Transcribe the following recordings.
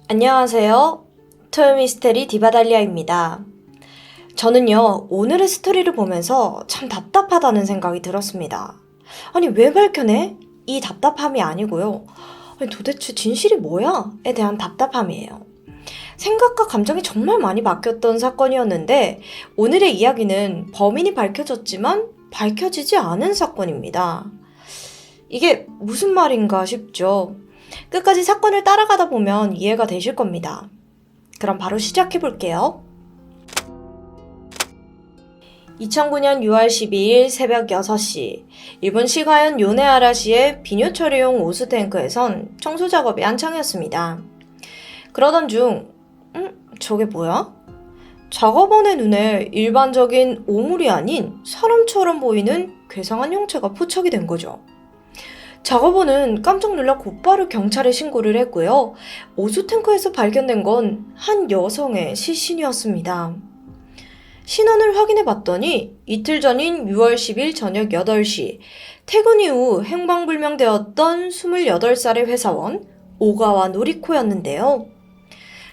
안녕하세요. 토요미스테리 디바달리아입니다. 저는요, 오늘의 스토리를 보면서 참 답답하다는 생각이 들었습니다. 아니, 왜 밝혀내? 이 답답함이 아니고요. 아니, 도대체 진실이 뭐야? 에 대한 답답함이에요. 생각과 감정이 정말 많이 바뀌었던 사건이었는데, 오늘의 이야기는 범인이 밝혀졌지만 밝혀지지 않은 사건입니다. 이게 무슨 말인가 싶죠? 끝까지 사건을 따라가다 보면 이해가 되실 겁니다. 그럼 바로 시작해 볼게요. 2009년 6월 12일 새벽 6시, 일본 시가현 요네아라시의 비료 처리용 오수탱크에선 청소 작업이 한창이었습니다. 그러던 중, 저게 뭐야? 작업원의 눈에 일반적인 오물이 아닌 사람처럼 보이는 괴상한 형체가 포착이 된 거죠. 작업원은 깜짝 놀라 곧바로 경찰에 신고를 했고요. 오수탱크에서 발견된 건 한 여성의 시신이었습니다. 신원을 확인해 봤더니 이틀 전인 6월 10일 저녁 8시 퇴근 이후 행방불명되었던 28살의 회사원 오가와 노리코였는데요.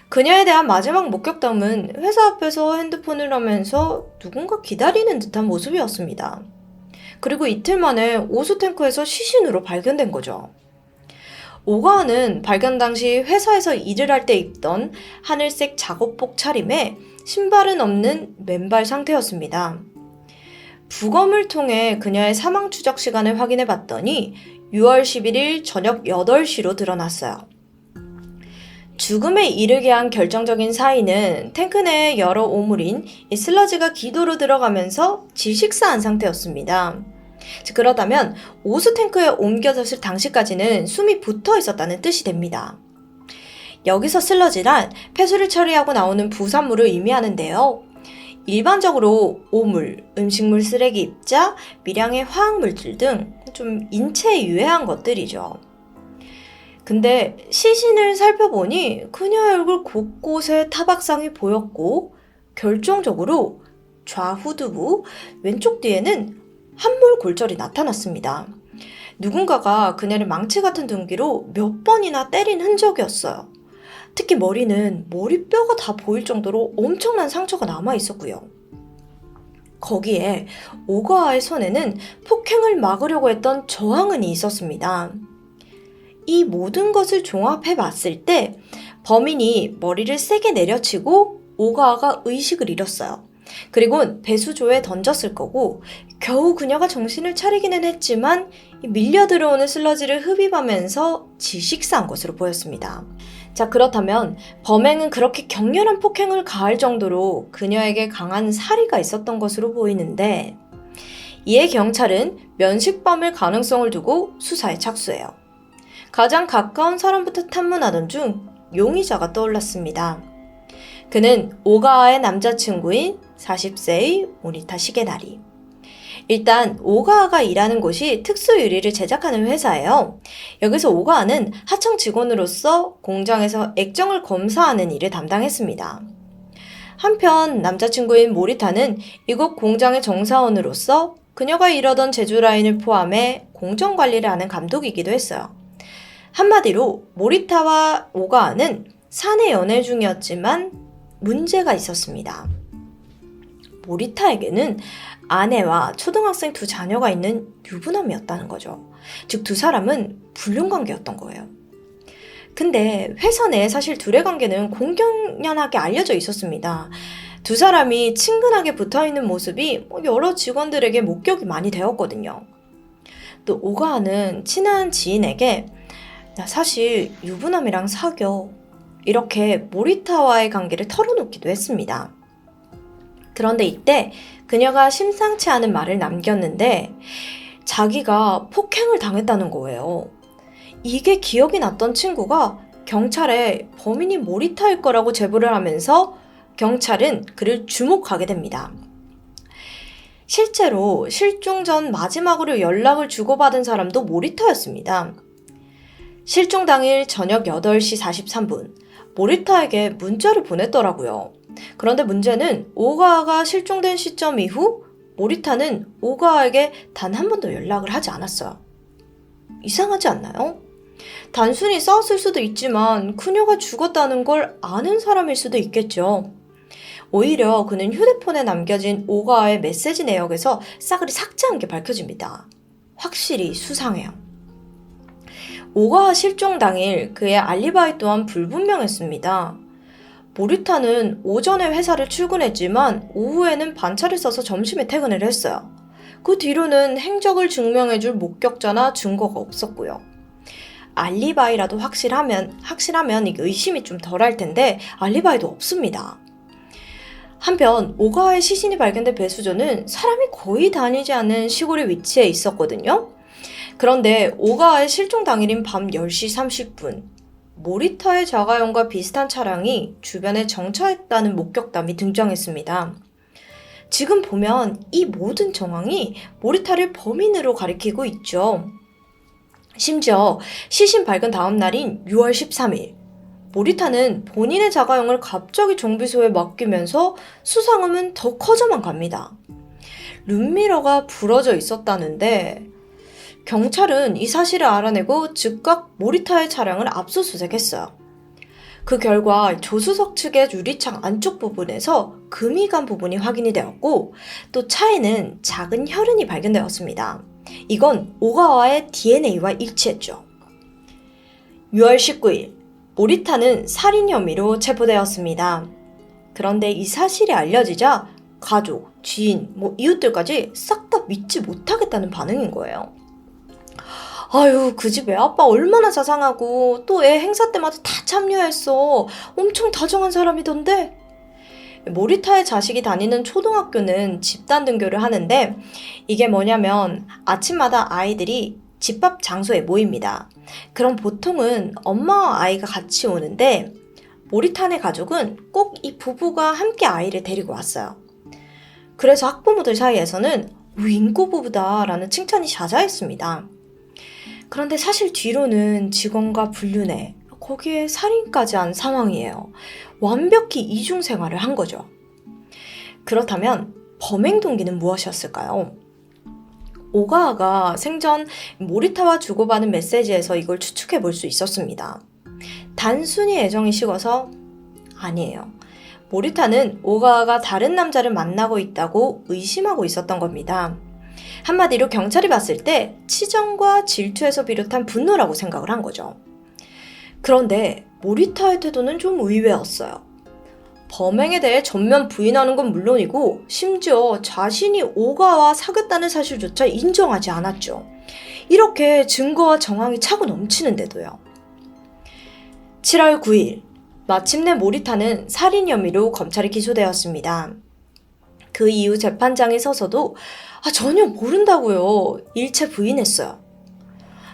그녀에 대한 마지막 목격담은 회사 앞에서 핸드폰을 하면서 누군가 기다리는 듯한 모습이었습니다. 그리고 이틀 만에 오수탱크에서 시신으로 발견된 거죠. 오가와는 발견 당시 회사에서 일을 할 때 입던 하늘색 작업복 차림에 신발은 없는 맨발 상태였습니다. 부검을 통해 그녀의 사망 추적 시간을 확인해 봤더니 6월 11일 저녁 8시로 드러났어요. 죽음에 이르게 한 결정적인 사인은 탱크 내에 여러 오물인 이 슬러지가 기도로 들어가면서 질식사한 상태였습니다. 그렇다면 오수탱크에 옮겨졌을 당시까지는 숨이 붙어 있었다는 뜻이 됩니다. 여기서 슬러지란 폐수를 처리하고 나오는 부산물을 의미하는데요. 일반적으로 오물, 음식물 쓰레기 입자, 미량의 화학물질 등 좀 인체에 유해한 것들이죠. 근데 시신을 살펴보니 그녀의 얼굴 곳곳에 타박상이 보였고 결정적으로 좌후두부, 왼쪽 뒤에는 함몰 골절이 나타났습니다. 누군가가 그녀를 망치 같은 둔기로 몇 번이나 때린 흔적이었어요. 특히 머리는 머리뼈가 다 보일 정도로 엄청난 상처가 남아 있었고요. 거기에 오가와의 손에는 폭행을 막으려고 했던 저항은이 있었습니다. 이 모든 것을 종합해 봤을 때 범인이 머리를 세게 내려치고 오가와가 의식을 잃었어요. 그리고 배수조에 던졌을 거고 겨우 그녀가 정신을 차리기는 했지만 밀려 들어오는 슬러지를 흡입하면서 질식사한 것으로 보였습니다. 자, 그렇다면 범행은 그렇게 격렬한 폭행을 가할 정도로 그녀에게 강한 사리가 있었던 것으로 보이는데 이에 경찰은 면식범일 가능성을 두고 수사에 착수해요. 가장 가까운 사람부터 탐문하던 중 용의자가 떠올랐습니다. 그는 오가와의 남자친구인 40세의 오니타 시게나리. 일단 오가와가 일하는 곳이 특수유리를 제작하는 회사예요. 여기서 오가와는 하청 직원으로서 공장에서 액정을 검사하는 일을 담당했습니다. 한편 남자친구인 모리타는 이곳 공장의 정사원으로서 그녀가 일하던 제조 라인을 포함해 공정 관리를 하는 감독이기도 했어요. 한마디로 모리타와 오가와는 사내 연애 중이었지만 문제가 있었습니다. 모리타에게는 아내와 초등학생 두 자녀가 있는 유부남이었다는 거죠. 즉 두 사람은 불륜관계였던 거예요. 근데 회사 내에 사실 둘의 관계는 공공연하게 알려져 있었습니다. 두 사람이 친근하게 붙어있는 모습이 여러 직원들에게 목격이 많이 되었거든요. 또 오가와는 친한 지인에게 나 사실 유부남이랑 사겨 이렇게 모리타와의 관계를 털어놓기도 했습니다. 그런데 이때 그녀가 심상치 않은 말을 남겼는데 자기가 폭행을 당했다는 거예요. 이게 기억이 났던 친구가 경찰에 범인이 모리타일 거라고 제보를 하면서 경찰은 그를 주목하게 됩니다. 실제로 실종 전 마지막으로 연락을 주고받은 사람도 모리타였습니다. 실종 당일 저녁 8시 43분 모리타에게 문자를 보냈더라고요. 그런데 문제는 오가와가 실종된 시점 이후 모리타는 오가와에게 단 한 번도 연락을 하지 않았어요. 이상하지 않나요? 단순히 싸웠을 수도 있지만 그녀가 죽었다는 걸 아는 사람일 수도 있겠죠. 오히려 그는 휴대폰에 남겨진 오가와의 메시지 내역에서 싸그리 삭제한 게 밝혀집니다. 확실히 수상해요. 오가와 실종 당일 그의 알리바이 또한 불분명했습니다. 모리타는 오전에 회사를 출근했지만 오후에는 반차를 써서 점심에 퇴근을 했어요. 그 뒤로는 행적을 증명해줄 목격자나 증거가 없었고요. 알리바이라도 확실하면 이게 의심이 좀 덜할 텐데 알리바이도 없습니다. 한편 오가와의 시신이 발견된 배수조는 사람이 거의 다니지 않는 시골에 위치해 있었거든요. 그런데 오가와의 실종 당일인 밤 10시 30분 모리타의 자가용과 비슷한 차량이 주변에 정차했다는 목격담이 등장했습니다. 지금 보면 이 모든 정황이 모리타를 범인으로 가리키고 있죠. 심지어 시신 발견 다음 날인 6월 13일 모리타는 본인의 자가용을 갑자기 정비소에 맡기면서 수상함은 더 커져만 갑니다. 룸미러가 부러져 있었다는데 경찰은 이 사실을 알아내고 즉각 모리타의 차량을 압수수색했어요. 그 결과 조수석 측의 유리창 안쪽 부분에서 금이 간 부분이 확인이 되었고 또 차에는 작은 혈흔이 발견되었습니다. 이건 오가와의 DNA와 일치했죠. 6월 19일 모리타는 살인 혐의로 체포되었습니다. 그런데 이 사실이 알려지자 가족, 지인, 이웃들까지 싹 다 믿지 못하겠다는 반응인 거예요. 아유, 그 집 애 아빠 얼마나 자상하고 또 애 행사 때마다 다 참여했어. 엄청 다정한 사람이던데. 모리타의 자식이 다니는 초등학교는 집단 등교를 하는데 이게 뭐냐면 아침마다 아이들이 집합 장소에 모입니다. 그럼 보통은 엄마와 아이가 같이 오는데 모리타네 가족은 꼭 이 부부가 함께 아이를 데리고 왔어요. 그래서 학부모들 사이에서는 윙고 부부다라는 칭찬이 자자했습니다. 그런데 사실 뒤로는 직원과 불륜에 거기에 살인까지 한 상황이에요. 완벽히 이중 생활을 한 거죠. 그렇다면 범행 동기는 무엇이었을까요? 오가와가 생전 모리타와 주고받은 메시지에서 이걸 추측해 볼 수 있었습니다. 단순히 애정이 식어서? 아니에요. 모리타는 오가와가 다른 남자를 만나고 있다고 의심하고 있었던 겁니다. 한마디로 경찰이 봤을 때 치정과 질투에서 비롯한 분노라고 생각을 한 거죠. 그런데 모리타의 태도는 좀 의외였어요. 범행에 대해 전면 부인하는 건 물론이고 심지어 자신이 오가와 사귀었다는 사실조차 인정하지 않았죠. 이렇게 증거와 정황이 차고 넘치는데도요. 7월 9일 마침내 모리타는 살인 혐의로 검찰에 기소되었습니다. 그 이후 재판장에 서서도 전혀 모른다고요. 일체 부인했어요.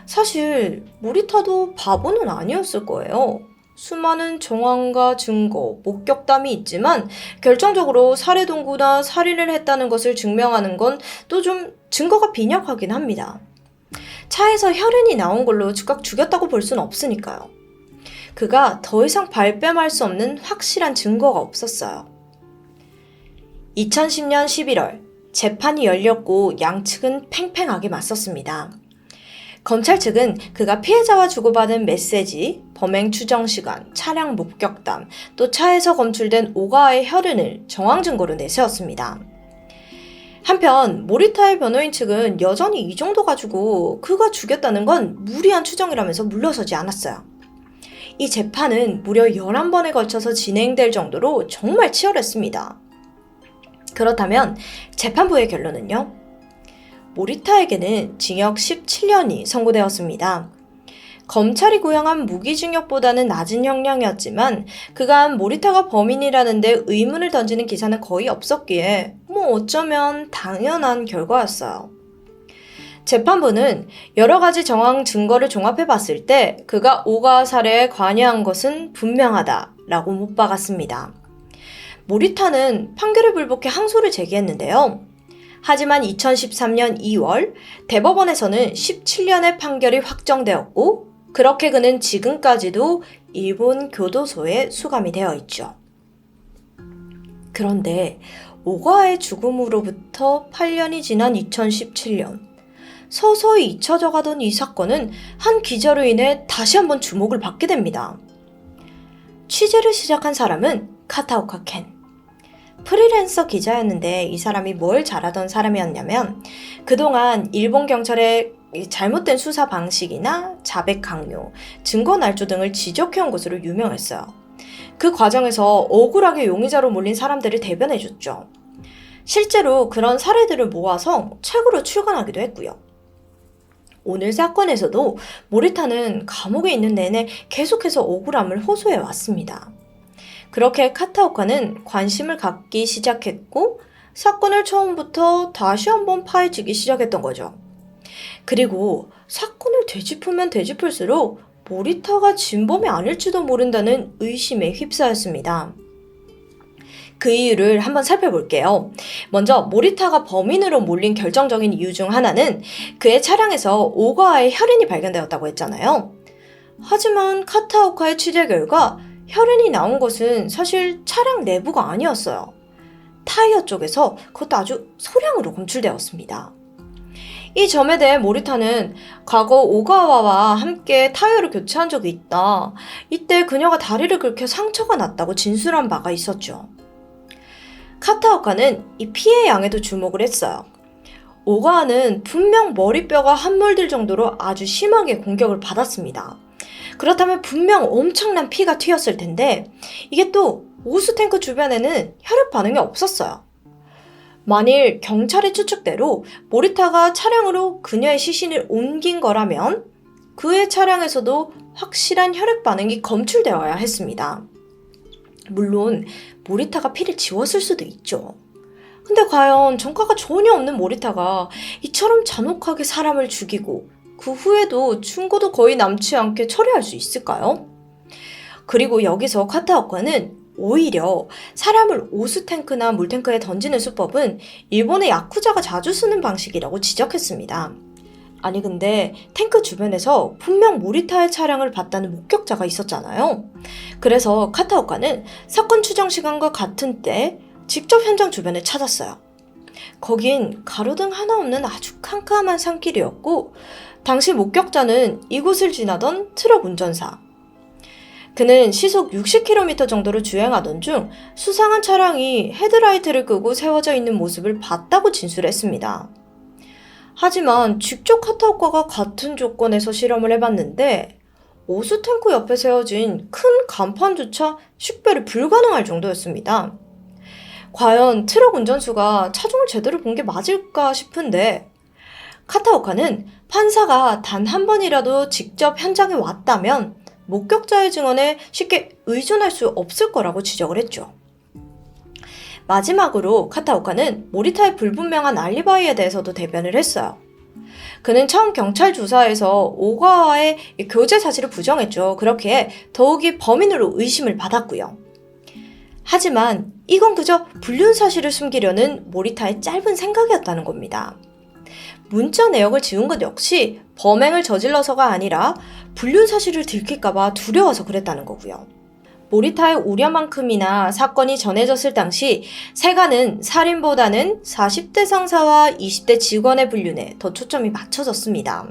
사실 모리타도 바보는 아니었을 거예요. 수많은 정황과 증거, 목격담이 있지만 결정적으로 살해 동구나 살인을 했다는 것을 증명하는 건 또 좀 증거가 빈약하긴 합니다. 차에서 혈흔이 나온 걸로 즉각 죽였다고 볼 수는 없으니까요. 그가 더 이상 발뺌할 수 없는 확실한 증거가 없었어요. 2010년 11월 재판이 열렸고 양측은 팽팽하게 맞섰습니다. 검찰 측은 그가 피해자와 주고받은 메시지, 범행 추정 시간, 차량 목격담, 또 차에서 검출된 오가와의 혈흔을 정황 증거로 내세웠습니다. 한편 모리타의 변호인 측은 여전히 이 정도 가지고 그가 죽였다는 건 무리한 추정이라면서 물러서지 않았어요. 이 재판은 무려 11번에 걸쳐서 진행될 정도로 정말 치열했습니다. 그렇다면 재판부의 결론은요? 모리타에게는 징역 17년이 선고되었습니다. 검찰이 구형한 무기징역보다는 낮은 형량이었지만 그간 모리타가 범인이라는데 의문을 던지는 기사는 거의 없었기에 어쩌면 당연한 결과였어요. 재판부는 여러 가지 정황 증거를 종합해 봤을 때 그가 오가와 살해에 관여한 것은 분명하다라고 못 박았습니다. 모리타는 판결을 불복해 항소를 제기했는데요. 하지만 2013년 2월 대법원에서는 17년의 판결이 확정되었고 그렇게 그는 지금까지도 일본 교도소에 수감이 되어 있죠. 그런데 오가와의 죽음으로부터 8년이 지난 2017년 서서히 잊혀져 가던 이 사건은 한 기자로 인해 다시 한번 주목을 받게 됩니다. 취재를 시작한 사람은 카타오카 켄. 프리랜서 기자였는데 이 사람이 뭘 잘하던 사람이었냐면 그동안 일본 경찰의 잘못된 수사 방식이나 자백 강요, 증거 날조 등을 지적해온 것으로 유명했어요. 그 과정에서 억울하게 용의자로 몰린 사람들을 대변해줬죠. 실제로 그런 사례들을 모아서 책으로 출간하기도 했고요. 오늘 사건에서도 모리타는 감옥에 있는 내내 계속해서 억울함을 호소해 왔습니다. 그렇게 카타오카는 관심을 갖기 시작했고 사건을 처음부터 다시 한번 파헤치기 시작했던 거죠. 그리고 사건을 되짚으면 되짚을수록 모리타가 진범이 아닐지도 모른다는 의심에 휩싸였습니다. 그 이유를 한번 살펴볼게요. 먼저 모리타가 범인으로 몰린 결정적인 이유 중 하나는 그의 차량에서 오가와의 혈흔이 발견되었다고 했잖아요. 하지만 카타오카의 취재 결과 혈흔이 나온 것은 사실 차량 내부가 아니었어요. 타이어 쪽에서 그것도 아주 소량으로 검출되었습니다. 이 점에 대해 모리타는 과거 오가와와 함께 타이어를 교체한 적이 있다. 이때 그녀가 다리를 긁혀 상처가 났다고 진술한 바가 있었죠. 카타오카는 이 피해 양에도 주목을 했어요. 오가와는 분명 머리뼈가 함몰될 정도로 아주 심하게 공격을 받았습니다. 그렇다면 분명 엄청난 피가 튀었을 텐데 이게 또 오수탱크 주변에는 혈액 반응이 없었어요. 만일 경찰의 추측대로 모리타가 차량으로 그녀의 시신을 옮긴 거라면 그의 차량에서도 확실한 혈액 반응이 검출되어야 했습니다. 물론 모리타가 피를 지웠을 수도 있죠. 근데 과연 전과가 전혀 없는 모리타가 이처럼 잔혹하게 사람을 죽이고 그 후에도 충고도 거의 남지 않게 처리할 수 있을까요? 그리고 여기서 카타오카는 오히려 사람을 오수탱크나 물탱크에 던지는 수법은 일본의 야쿠자가 자주 쓰는 방식이라고 지적했습니다. 아니 근데 탱크 주변에서 분명 모리타의 차량을 봤다는 목격자가 있었잖아요. 그래서 카타오카는 사건 추정 시간과 같은 때 직접 현장 주변을 찾았어요. 거긴 가로등 하나 없는 아주 캄캄한 산길이었고 당시 목격자는 이곳을 지나던 트럭 운전사. 그는 시속 60km 정도로 주행하던 중 수상한 차량이 헤드라이트를 끄고 세워져 있는 모습을 봤다고 진술했습니다. 하지만 직접 카타오카가 같은 조건에서 실험을 해봤는데 오수탱크 옆에 세워진 큰 간판조차 식별이 불가능할 정도였습니다. 과연 트럭 운전수가 차종을 제대로 본 게 맞을까 싶은데 카타오카는 판사가 단 한 번이라도 직접 현장에 왔다면 목격자의 증언에 쉽게 의존할 수 없을 거라고 지적을 했죠. 마지막으로 카타오카는 모리타의 불분명한 알리바이에 대해서도 대변을 했어요. 그는 처음 경찰 조사에서 오가와의 교제 사실을 부정했죠. 그렇게 더욱이 범인으로 의심을 받았고요. 하지만 이건 그저 불륜 사실을 숨기려는 모리타의 짧은 생각이었다는 겁니다. 문자 내역을 지운 것 역시 범행을 저질러서가 아니라 불륜 사실을 들킬까봐 두려워서 그랬다는 거고요. 모리타의 우려만큼이나 사건이 전해졌을 당시 세간은 살인보다는 40대 상사와 20대 직원의 불륜에 더 초점이 맞춰졌습니다.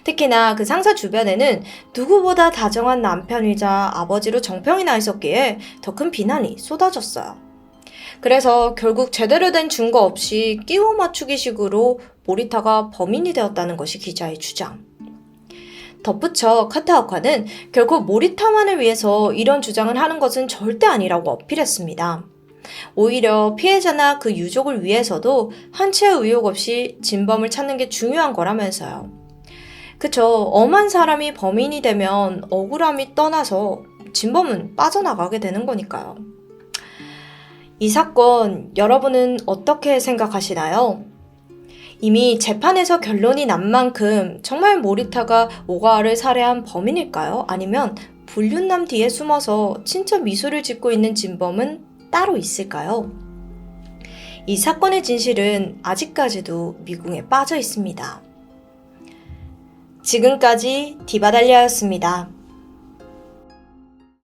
특히나 그 상사 주변에는 누구보다 다정한 남편이자 아버지로 정평이 나 있었기에 더 큰 비난이 쏟아졌어요. 그래서 결국 제대로 된 증거 없이 끼워 맞추기식으로 모리타가 범인이 되었다는 것이 기자의 주장. 덧붙여 카타오카는 결국 모리타만을 위해서 이런 주장을 하는 것은 절대 아니라고 어필했습니다. 오히려 피해자나 그 유족을 위해서도 한치의 의혹 없이 진범을 찾는 게 중요한 거라면서요. 그쵸, 엄한 사람이 범인이 되면 억울함이 떠나서 진범은 빠져나가게 되는 거니까요. 이 사건 여러분은 어떻게 생각하시나요? 이미 재판에서 결론이 난 만큼 정말 모리타가 오가와를 살해한 범인일까요? 아니면 불륜남 뒤에 숨어서 진짜 미소를 짓고 있는 진범은 따로 있을까요? 이 사건의 진실은 아직까지도 미궁에 빠져 있습니다. 지금까지 디바달리아였습니다.